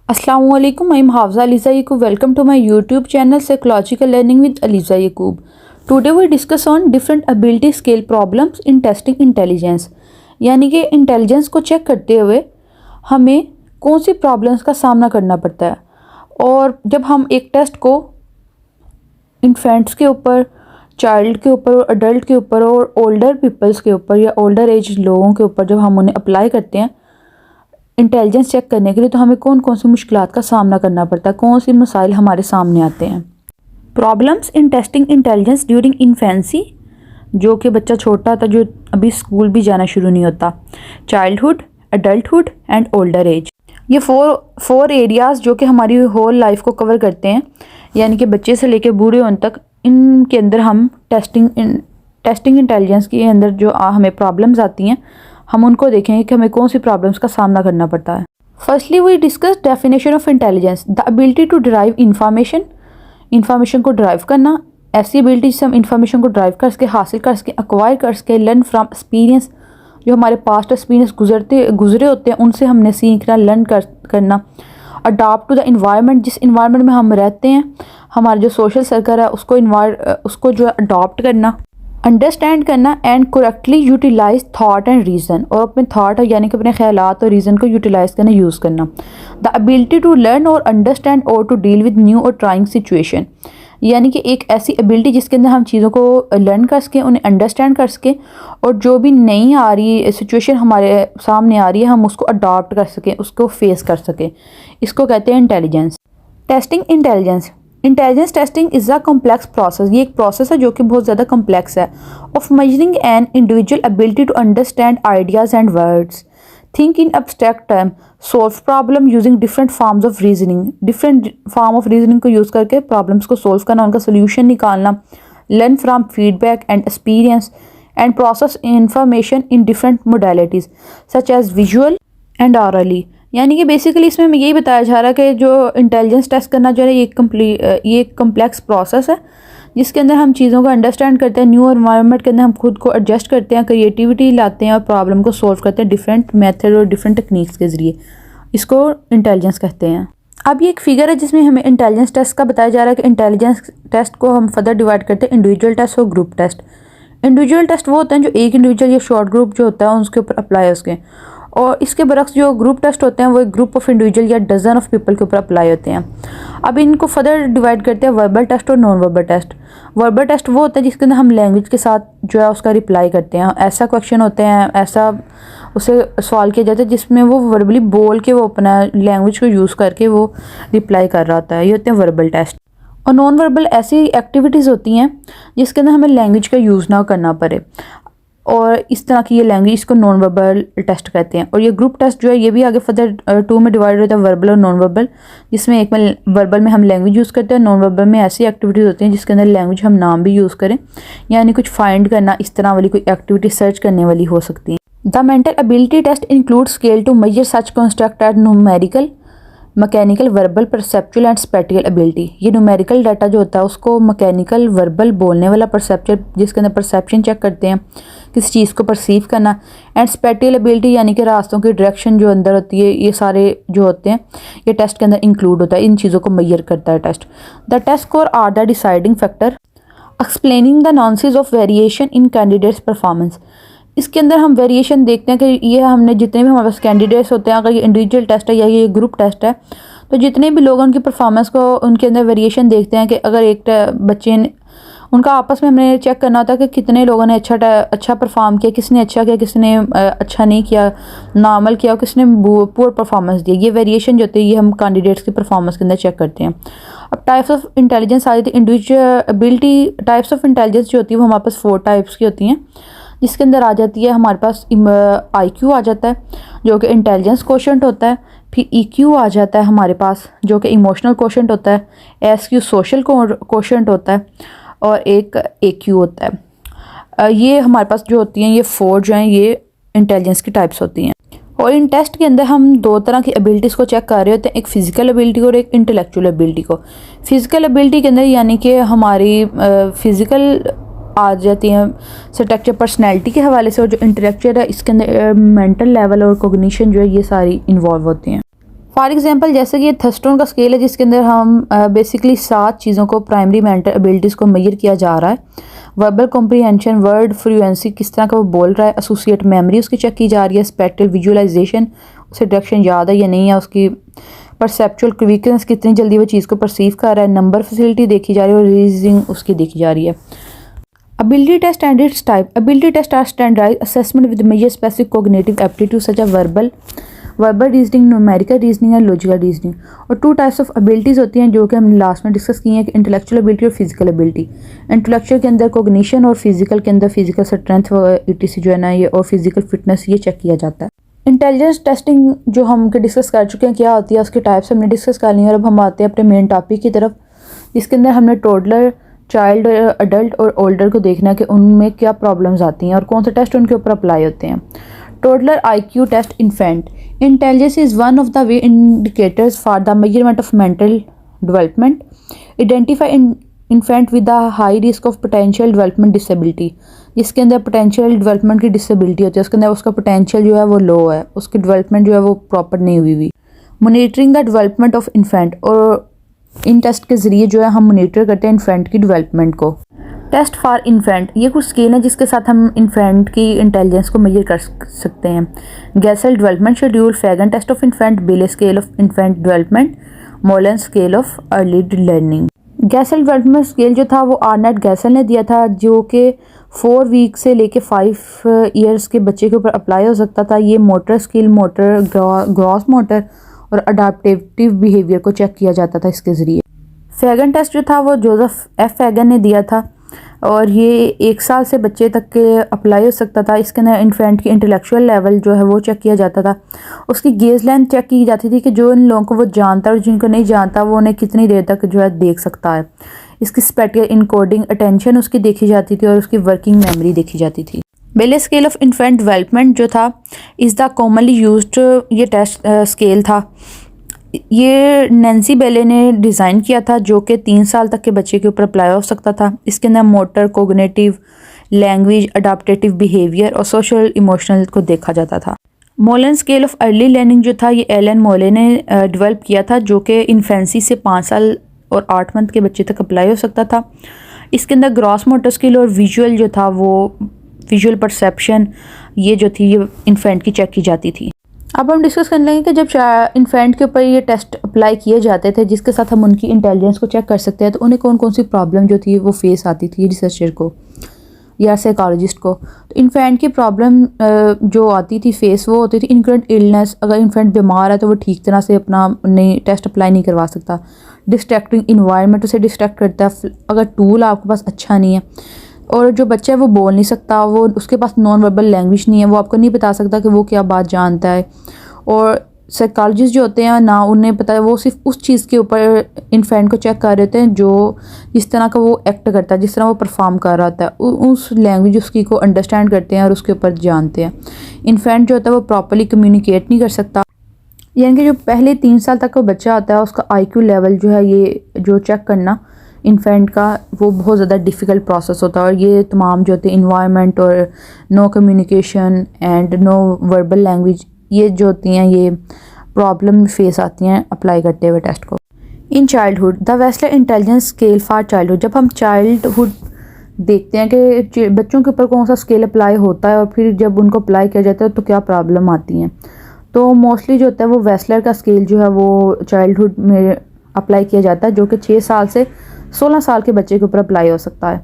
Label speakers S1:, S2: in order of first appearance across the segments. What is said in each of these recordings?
S1: अस्सलाम वालेकुम, I am Hafza Aliza Yaqub. Welcome to my YouTube channel psychological learning with Aliza Yaqub. Today we discuss on different ability scale problems in testing intelligence. यानी कि intelligence को check करते हुए हमें कौन सी प्रॉब्लम्स का सामना करना पड़ता है. और जब हम एक टेस्ट को इन्फेंट्स के ऊपर, चाइल्ड के ऊपर, अडल्ट के ऊपर और ओल्डर पीपल्स के ऊपर या ओल्डर एज लोगों के ऊपर जब हम उन्हें अप्लाई करते हैं इंटेलिजेंस चेक करने के लिए, तो हमें कौन कौन सी मुश्किलात का सामना करना पड़ता है, कौन सी मसाइल हमारे सामने आते हैं. Problems in testing intelligence during infancy, जो कि बच्चा छोटा होता, जो अभी स्कूल भी जाना शुरू नहीं होता. Childhood, adulthood and older age. ये फोर एरियाज़ जो कि हमारी होल लाइफ को कवर करते हैं, यानी कि बच्चे से लेकर बूढ़े होने तक. इनके अंदर हम टेस्टिंग इंटेलिजेंस के अंदर जो हमें प्रॉब्लम्स आती हैं, हम उनको देखेंगे कि हमें कौन सी प्रॉब्लम्स का सामना करना पड़ता है. Firstly we discuss definition of intelligence. The ability to derive information को ड्राइव करना. ऐसी एबिलिटी जिससे हम इंफॉर्मेशन को ड्राइव कर सके, हासिल कर सके, एक्वायर कर सके. लर्न फ्रॉम एक्सपीरियंस, जो हमारे पास्ट एक्सपीरियंस गुजरे होते हैं उनसे हमने सीखना, लर्न करना. अडॉप्ट टू द इन्वायरमेंट, जिस इन्वायरमेंट में हम रहते हैं, हमारा जो सोशल सर्कल है उसको जो अडॉप्ट करना. अंडरस्टैंड करना and correctly utilize thought and reason, और अपने थाट यानी कि अपने ख्यालात और रीज़न को यूटिलाइज करना, यूज़ करना. द एबिलिटी टू लर्न और अंडरस्टैंड और टू डील विद न्यू और ट्राइंग सिचुएशन, यानी कि एक ऐसी एबिलिटी जिसके अंदर हम चीज़ों को लर्न कर सकें, उन्हें अंडरस्टैंड कर सकें, और जो भी नहीं आ रही सिचुएशन हमारे सामने आ रही है हम उसको अडॉप्ट कर सकें, उसको फेस कर सकें. इसको कहते हैं intelligence. Testing intelligence testing is a complex process. ये एक प्रोसेस है जो कि बहुत ज़्यादा कॉम्प्लेक्स है. Of measuring an individual ability to understand ideas and words, think in abstract term, solve problem using different forms of reasoning. Different form of reasoning को use करके प्रॉब्लम्स को सोल्व करना, उनका सोल्यूशन निकालना. Learn from feedback and experience and process information in different modalities such as visual and orally. यानी कि basically इसमें हमें यही बताया जा रहा है कि जो इंटेलिजेंस टेस्ट करना जो है ये एक कम्प्लेक्स प्रोसेस है जिसके अंदर हम चीज़ों को अंडरस्टैंड करते हैं, न्यू एनवायरनमेंट के अंदर हम खुद को एडजस्ट करते हैं, क्रिएटिविटी लाते हैं और प्रॉब्लम को सोल्व करते हैं डिफरेंट मेथड और डिफरेंट टेक्निक्स के ज़रिए. इसको इंटेलिजेंस कहते हैं. अब ये एक फिगर है जिसमें हमें इंटेलिजेंस टेस्ट का बताया जा रहा है कि इंटेलिजेंस टेस्ट को हम फर्दर डिवाइड करते हैं इंडिविजुअल टेस्ट और ग्रुप टेस्ट. इंडिविजुअल टेस्ट वो होते हैं जो एक इंडिविजुअल या शॉर्ट ग्रुप जो होता है उसके ऊपर अप्लाई है उसके, और इसके बरक्स जो ग्रुप टेस्ट होते हैं वो एक ग्रुप ऑफ इंडिविजुअल या डजन ऑफ पीपल के ऊपर अप्लाई होते हैं. अब इनको फर्दर डिवाइड करते हैं वर्बल टेस्ट और non verbal test. Verbal test वो होता है जिसके अंदर हम लैंग्वेज के साथ जो है उसका रिप्लाई करते हैं. ऐसा क्वेश्चन होते हैं, ऐसा उसे सवाल किया जाता है जिसमें वो वर्बली बोल के वो अपना लैंग्वेज को यूज़ करके वो रिप्लाई कर रहा होता है. ये होते हैं वर्बल टेस्ट. और नॉन वर्बल ऐसी एक्टिविटीज़ होती हैं जिसके अंदर हमें लैंग्वेज का यूज़ ना करना पड़े, और इस तरह की ये लैंग्वेज इसको नॉन वर्बल टेस्ट कहते हैं. और ये ग्रुप टेस्ट जो है ये भी आगे फर्दर 2 में डिवाइड होता है, वर्बल और नॉन वर्बल, जिसमें एक में वर्बल में हम लैंग्वेज यूज़ करते हैं, नॉन वर्बल में ऐसी एक्टिविटीज़ होती हैं जिसके अंदर लैंग्वेज हम नाम भी यूज़ करें, यानी कुछ फाइंड करना, इस तरह वाली कोई एक्टिविटी सर्च करने वाली हो सकती है. The mental ability test include scale to measure such construct at numerical, mechanical, verbal, perceptual and spatial ability. ये न्यूमेरिकल डाटा जो होता है उसको मैकेनिकल, वर्बल बोलने वाला, परसेप्चुअल जिसके अंदर परसेप्शन चेक करते हैं, किसी चीज़ को परसीव करना, एंड स्पेटिकल एबिलिटी यानी कि रास्तों की डायरेक्शन जो अंदर होती है, ये सारे जो होते हैं ये टेस्ट के अंदर इंक्लूड होता है. इन चीज़ों को मेजर करता है test. The test score are the deciding factor explaining the nuances of variation in candidates performance. इसके अंदर हम वेरिएशन देखते हैं कि ये हमने जितने भी हमारे पास कैंडिडेट्स होते हैं, अगर ये इंडिविजुअल टेस्ट है या ये ग्रुप टेस्ट है, तो जितने भी लोग उनकी परफॉर्मेंस को उनके अंदर वेरिएशन देखते हैं कि अगर एक बच्चे ने उनका आपस में हमने चेक करना होता है कि कितने लोगों ने अच्छा परफॉर्म किया, किसने अच्छा किया, किसने अच्छा नहीं किया, नॉर्मल किया, और किसने पुअर परफॉर्मेंस दी. ये वेरिएशन जो होती है ये हम कैंडिडेट्स की परफॉर्मेंस के अंदर चेक करते हैं. अब टाइप्स ऑफ इंटेलिजेंस आ जाती है. Individual ability types of intelligence जो होती है वो हमारे पास 4 टाइप्स की होती हैं, जिसके अंदर आ जाती है हमारे पास IQ आ जाता है जो कि इंटेलिजेंस कोशेंट होता है. फिर EQ आ जाता है हमारे पास जो कि इमोशनल कोशेंट होता है. SQ सोशल कोशेंट होता है, और एक AQ होता है. ये हमारे पास जो होती हैं ये 4 जो हैं ये इंटेलिजेंस की टाइप्स होती हैं. और इन टेस्ट के अंदर हम 2 तरह की एबिलिटीज़ को चेक कर रहे होते हैं, एक फ़िज़िकल एबिलिटी और एक इंटेलेक्चुअल एबिलिटी को. फ़िज़िकल एबिलिटी के अंदर यानी कि हमारी फ़िज़िकल आ जाती हैं स्ट्रक्चर पर्सनैलिटी के हवाले से, और जो इंटेलेक्चुअल है इसके अंदर मेंटल लेवल और कोग्निशन जो है ये सारी इन्वॉल्व होती हैं. फॉर एग्जांपल जैसे कि ये थर्स्टोन का स्केल है जिसके अंदर हम बेसिकली 7 चीज़ों को प्राइमरी मेंटल एबिलिटीज़ को मेजर किया जा रहा है। वर्बल कॉम्प्रीहेंशन, वर्ड फ्लुएंसी किस तरह का वो बोल रहा है, एसोसिएट मेमोरी उसकी चेक की जा रही है, स्पेक्ट्रल विजुअलाइजेशन उसे डायरेक्शन याद है या नहीं है, उसकी परसेप्चुअल क्विकनेस कितनी जल्दी वो चीज़ को परसीव कर रहा है, नंबर फैसिलिटी देखी जा रही है और रीजनिंग उसकी देखी जा रही है। Ability test and its type. Ability test are standardized assessment with measure specific cognitive aptitude such as verbal reasoning, numerical reasoning and logical reasoning. और 2 टाइप्स ऑफ abilities होती हैं जो कि हमने लास्ट में डिस्कस की हैं कि इंटेलेक्चुअल एबिलिटी और फिजिकल एबिलिटी। इंटेलेक्चुअल के अंदर कोग्निशन और फिजिकल के अंदर फिजिकल स्ट्रेंथ etc जो है ना ये और फिजिकल फिटनेस ये चेक किया जाता है। इंटेलिजेंस टेस्टिंग जो हम डिस्कस कर चुके हैं क्या होती है उसके टाइप्स हमने डिस्कस कर ली है और अब हम आते हैं अपने मेन टॉपिक की तरफ जिसके अंदर हमने टोडलर, चाइल्ड, अडल्ट और ओल्डर को देखना है कि उनमें क्या प्रॉब्लम्स आती हैं और कौन से टेस्ट उनके ऊपर अप्लाई होते हैं। Toddler IQ test infant intelligence is one of the way indicators for the measurement of mental development. Identify infant with the high risk of potential development disability जिसके अंदर पोटेंशियल डेवलपमेंट की disability होती है उसके अंदर उसका पोटेंशियल जो है वो लो है, उसकी डेवलपमेंट जो है वो प्रॉपर नहीं हुई। Monitoring the development of infant और इन टेस्ट के ज़रिए जो है हम मॉनिटर करते हैं इन्फेंट की डेवलपमेंट को। टेस्ट फॉर इन्फेंट ये कुछ स्केल है जिसके साथ हम इन्फेंट की इंटेलिजेंस को मेजर कर सकते हैं। Gesell development schedule, Fagan test of infant, Bayley scale of infant development, Mullen scale of early learning. Gesell development scale जो था वो आर्नेट गैसल ने दिया था जो कि 4 वीक से लेके 5 ईयर्स के बच्चे के ऊपर अप्लाई हो सकता था। ये motor skill, motor, gross motor और अडाप्टिव बिहेवियर को चेक किया जाता था इसके ज़रिए। फैगन टेस्ट जो था वो जोसेफ F. फैगन ने दिया था और ये 1 साल से बच्चे तक के अप्लाई हो सकता था। इसके अंदर इन्फेंट की इंटेलेक्चुअल लेवल जो है वो चेक किया जाता था। उसकी गेज लेंथ चेक की जाती थी कि जो इन लोगों को वो जानता है और जिनको नहीं जानता वो उन्हें कितनी देर तक जो है देख सकता है। इसकी स्पेक्ट्रल इनकोडिंग अटेंशन उसकी देखी जाती थी और उसकी वर्किंग मेमोरी देखी जाती थी। बेले स्केल ऑफ इन्फेंट डेवलपमेंट जो था इज़ द कॉमनली यूज्ड ये टेस्ट स्केल था। ये नैन्सी बेले ने डिज़ाइन किया था जो कि 3 साल तक के बच्चे के ऊपर अप्लाई हो सकता था। इसके अंदर मोटर, कोग्निटिव, लैंग्वेज, अडाप्टेटिव बिहेवियर और सोशल इमोशनल को देखा जाता था। मोलन स्केल ऑफ अर्ली लर्निंग जो था ये एलन मोले ने डेवलप किया था जो कि इन्फेंसी से 5 साल और 8 मंथ के बच्चे तक अप्लाई हो सकता था। इसके अंदर ग्रॉस मोटर स्किल और विजुअल जो था वो विजुअल परसेप्शन ये जो थी ये इन्फेंट की चेक की जाती थी। अब हम डिस्कस कर लेंगे कि जब इन्फेंट के ऊपर ये टेस्ट अप्लाई किए जाते थे जिसके साथ हम उनकी इंटेलिजेंस को चेक कर सकते हैं तो उन्हें कौन कौन सी प्रॉब्लम जो थी वो फेस आती थी रिसर्चर को या साइकोलॉजिस्ट को। तो इन्फेंट की प्रॉब्लम जो आती थी फेस वो होती थी इनकरेंट इलनेस। अगर इन्फेंट बीमार है तो वो ठीक तरह से अपना नहीं टेस्ट अप्लाई नहीं करवा सकता। डिस्ट्रैक्टिंग इन्वायरमेंट उसे डिस्ट्रैक्ट करता है। अगर टूल आपके पास अच्छा नहीं है और जो बच्चा है वो बोल नहीं सकता, वो उसके पास नॉन वर्बल लैंग्वेज नहीं है, वो आपको नहीं बता सकता कि वो क्या बात जानता है। और साइकोलॉजिस्ट जो होते हैं ना उन्हें पता है वो सिर्फ उस चीज़ के ऊपर इन्फेंट को चेक कर रहे होते हैं जो जिस तरह का वो एक्ट करता है, जिस तरह वो परफॉर्म कर रहा होता है, उस लैंग्वेज उसकी को अंडरस्टैंड करते हैं और उसके ऊपर जानते हैं। इन्फेंट जो होता है वो प्रॉपर्ली कम्युनिकेट नहीं कर सकता, यानी कि जो पहले 3 साल तक का बच्चा होता है उसका IQ लेवल जो है ये जो चेक करना इन्फेंट का वो बहुत ज़्यादा डिफ़िकल्ट प्रोसेस होता है। और ये तमाम जो होते हैं इन्वायरमेंट और no communication and no verbal language ये जो होती हैं ये प्रॉब्लम फेस आती हैं अप्लाई करते हुए टेस्ट को। In childhood the Wechsler intelligence scale for childhood, जब हम चाइल्डहुड देखते हैं कि बच्चों के ऊपर कौन सा स्केल अप्लाई होता है और फिर जब उनको अप्लाई किया जाता है तो क्या प्रॉब्लम आती हैं, तो मोस्टली जो होता है वो वेस्लर का स्केल जो है वो चाइल्डहुड में अप्लाई किया जाता है जो कि 6 साल से 16 साल के बच्चे के ऊपर अप्लाई हो सकता है,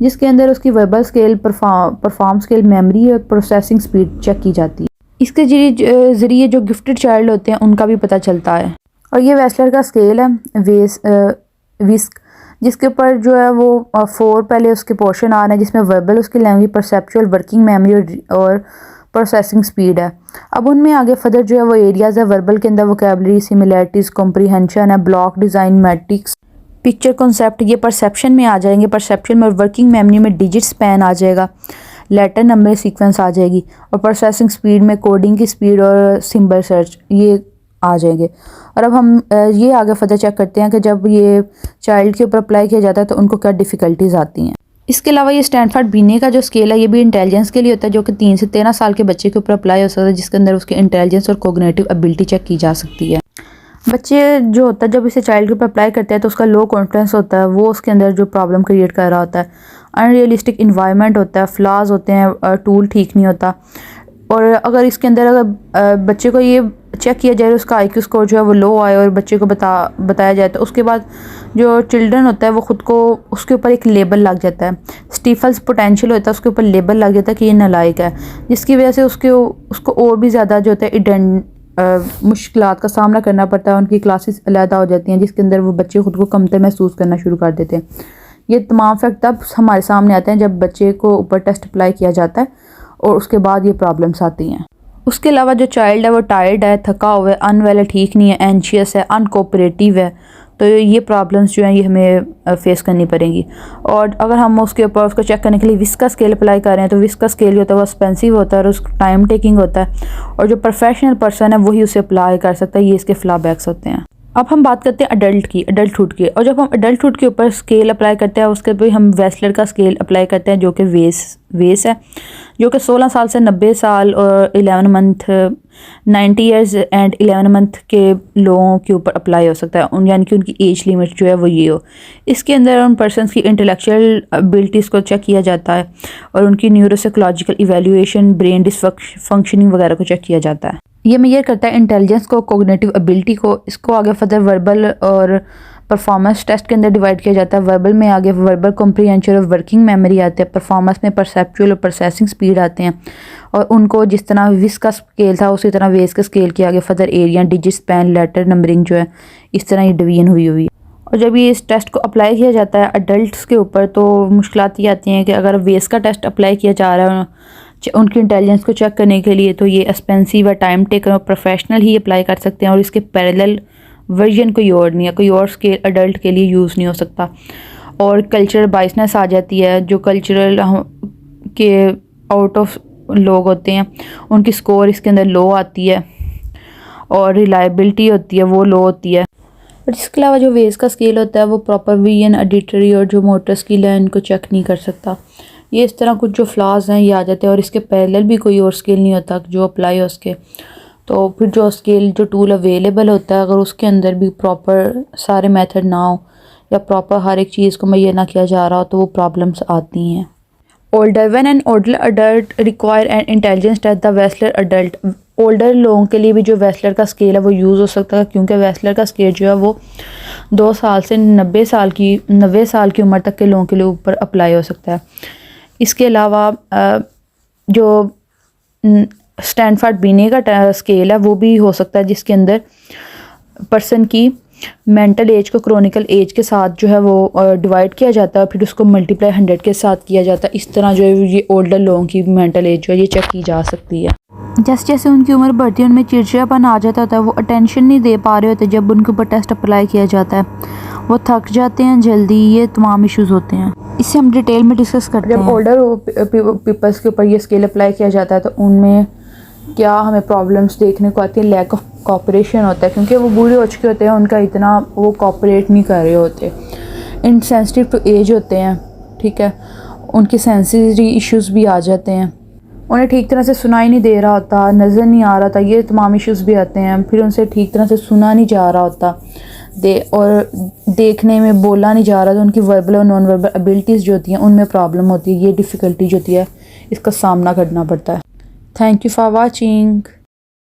S1: जिसके अंदर उसकी verbal scale, perform scale, memory और प्रोसेसिंग स्पीड चेक की जाती है। इसके ज़रिए जो गिफ्टेड चाइल्ड होते हैं उनका भी पता चलता है। और ये वेस्लर का स्केल है विस्क, जिसके ऊपर जो है वो 4 पहले उसके पोर्शन आ रहे हैं जिसमें वर्बल, उसकी लैंग्वेज, परसेप्चुअल, वर्किंग मेमोरी और प्रोसेसिंग स्पीड है। अब उनमें आगे फर्दर जो है वो एरियाज़ है। वर्बल के अंदर वोकैबुलरी, सिमिलैरिटीज़, कॉम्प्रीहेंशन है, block design, matrix, picture concept, ये परसेप्शन में आ जाएंगे। परसेप्शन में वर्किंग मेमोरी में डिजिट स्पैन आ जाएगा, लेटर नंबर सीक्वेंस आ जाएगी और प्रोसेसिंग स्पीड में कोडिंग की स्पीड और सिंबल सर्च ये आ जाएंगे। और अब हम ये आगे फर्दर चेक करते हैं कि जब ये चाइल्ड के ऊपर अप्लाई किया जाता है तो उनको क्या डिफ़िकल्टीज आती हैं। इसके अलावा ये स्टैनफोर्ड बीने का जो स्केल है ये भी इंटेलिजेंस के लिए होता है जो कि 3 से 13 साल के बच्चे के ऊपर अप्लाई हो सकता है, जिसके अंदर उसके इंटेलिजेंस और कोग्निटिव एबिलिटी चेक की जा सकती है। बच्चे जो होता है जब इसे चाइल्ड ग्रुप अप्लाई करते हैं तो उसका लो कॉन्फिडेंस होता है, वो उसके अंदर जो प्रॉब्लम क्रिएट कर रहा होता है, अनरियलिस्टिक इन्वायरमेंट होता है, फ्लॉज होते हैं, टूल ठीक नहीं होता। और अगर इसके अंदर अगर बच्चे को ये चेक किया जाए उसका IQ स्कोर जो है वो लो आए और बच्चे को बताया जाए तो उसके बाद जो चिल्ड्रन होता है वो ख़ुद को उसके ऊपर एक लेबल लग जाता है, स्टीफल्स पोटेंशियल होता है, उसके ऊपर लेबल लग जाता है कि ये नालायक है, जिसकी वजह से उसको और भी ज़्यादा जो होता है मुश्किलात का सामना करना पड़ता है। उनकी क्लासेस अलहदा हो जाती हैं जिसके अंदर वो बच्चे ख़ुद को कमतर महसूस करना शुरू कर देते हैं। ये तमाम फैक्ट तब हमारे सामने आते हैं जब बच्चे को ऊपर टेस्ट अप्लाई किया जाता है और उसके बाद ये प्रॉब्लम्स आती हैं। उसके अलावा जो चाइल्ड है वो टायर्ड है, थका हुआ है, अनवेल है, ठीक नहीं है, एंशियस है, अनकोऑपरेटिव है, तो ये प्रॉब्लम्स जो हैं ये हमें फेस करनी पड़ेंगी। और अगर हम उसके ऊपर उसको चेक करने के लिए विस्का स्केल अप्लाई कर रहे हैं तो विस्का स्केल जो होता है वो एक्सपेंसिव होता है और उसका टाइम टेकिंग होता है, और जो प्रोफेशनल पर्सन है वही उसे अप्लाई कर सकता है। ये इसके फ्लॉबैक्स होते हैं। अब हम बात करते हैं अडल्टहुड की। और जब हम अडल्टहुड के ऊपर स्केल अप्लाई करते हैं उसके भी हम वेस्लर का स्केल अप्लाई करते हैं जो कि वेस है, जो कि 16 साल से 90 साल और 11 मंथ 90 ईयर्स एंड 11 मंथ के लोगों के ऊपर अप्लाई हो सकता है, यानी कि उनकी एज लिमिट जो है वो ये हो। इसके अंदर उन पर्सनस की इंटेलेक्चुअल एबिलिटीज़ को चेक किया जाता है और उनकी न्यूरोसाइकोलॉजिकल इवैल्यूएशन, ब्रेन डिसफंक्शनिंग वगैरह को चेक किया जाता है। ये मेजर करता है इंटेलिजेंस को, कोग्निटिव एबिलिटी को। इसको आगे फर्दर वर्बल और परफॉर्मेंस टेस्ट के अंदर डिवाइड किया जाता है। वर्बल में आगे वर्बल कॉम्प्रीहेंशन और वर्किंग मेमोरी आते हैं, परफॉर्मेंस में परसेप्चुअल और प्रोसेसिंग स्पीड आते हैं, और उनको जिस तरह विस का स्केल था उसी तरह वेस का स्केल के आगे further area, digit, span, letter numbering जो है इस तरह ये डिवीजन हुई है। और जब ये इस टेस्ट को अप्लाई किया जाता है अडल्ट्स के ऊपर तो मुश्किलात ये आती हैं कि अगर वेस का टेस्ट अप्लाई किया जा रहा है उनकी इंटेलिजेंस को चेक करने के लिए तो ये एक्सपेंसिव है, टाइम टेकर और प्रोफेशनल ही अप्लाई कर सकते हैं, और इसके पैरेलल वर्जन कोई और नहीं है, कोई और स्केल अडल्ट के लिए यूज़ नहीं हो सकता। और कल्चरल बाइसनेस आ जाती है, जो कल्चरल के आउट ऑफ लोग होते हैं उनकी स्कोर इसके अंदर लो आती है और रिलायबिलिटी होती है वो लो होती है। और इसके अलावा जो वेस का स्केल होता है वो प्रॉपर विजन, ऑडिटरी और जो मोटर स्किल है इनको चेक नहीं कर सकता। ये इस तरह कुछ जो फ्लॉज हैं ये आ जाते हैं, और इसके पैरेलल भी कोई और स्केल नहीं होता जो अप्लाई हो उसके। तो फिर जो स्केल जो टूल अवेलेबल होता है अगर उसके अंदर भी प्रॉपर सारे मेथड ना हो या प्रॉपर हर एक चीज़ को मुहैया ना किया जा रहा हो तो वो प्रॉब्लम्स आती हैं। Older when an older adult require an intelligence test the Wechsler adult. Older लोगों के लिए भी जो वेस्लर का स्केल है वो यूज़ हो सकता है, क्योंकि वेस्लर का स्केल जो है वो 2 साल से 90 साल की उम्र तक के लोगों के लिए ऊपर अप्लाई हो सकता है। इसके अलावा जो स्टैनफोर्ड बिने का स्केल है वो भी हो सकता है, जिसके अंदर पर्सन की मेंटल एज को क्रोनिकल एज के साथ जो है वो डिवाइड किया जाता है, फिर उसको मल्टीप्लाई 100 के साथ किया जाता है। इस तरह जो है ये ओल्डर लोगों की मेंटल एज जो है ये चेक की जा सकती है। जैसे जैसे उनकी उम्र बढ़ती है उनमें चिड़चिड़ापन आ जाता है, वो अटेंशन नहीं दे पा रहे होते जब उनके ऊपर टेस्ट अप्लाई किया जाता है, वो थक जाते हैं जल्दी, ये तमाम इश्यूज़ होते हैं। इसे हम डिटेल में डिस्कस करते हैं। जब ओल्डर पीपल्स के ऊपर ये स्केल अप्लाई किया जाता है तो उनमें क्या हमें प्रॉब्लम्स देखने को आती है। लैक ऑफ कोऑपरेशन होता है, क्योंकि वो बूढ़े हो चुके होते हैं, उनका इतना वो कोऑपरेट नहीं कर रहे होते। इनसेंसिटिव टू एज होते हैं, ठीक है, उनकी सेंसिटिव इश्यूज़ भी आ जाते हैं, उन्हें ठीक तरह से सुनाई नहीं दे रहा होता, नज़र नहीं आ रहा था, ये तमाम इश्यूज़ भी आते हैं। फिर उनसे ठीक तरह से सुना नहीं जा रहा होता और देखने में बोला नहीं जा रहा, तो उनकी वर्बल और नॉन वर्बल एबिलिटीज़ जो होती हैं उनमें प्रॉब्लम होती है। ये डिफ़िकल्टी जो होती है इसका सामना करना पड़ता है। Thank you for watching.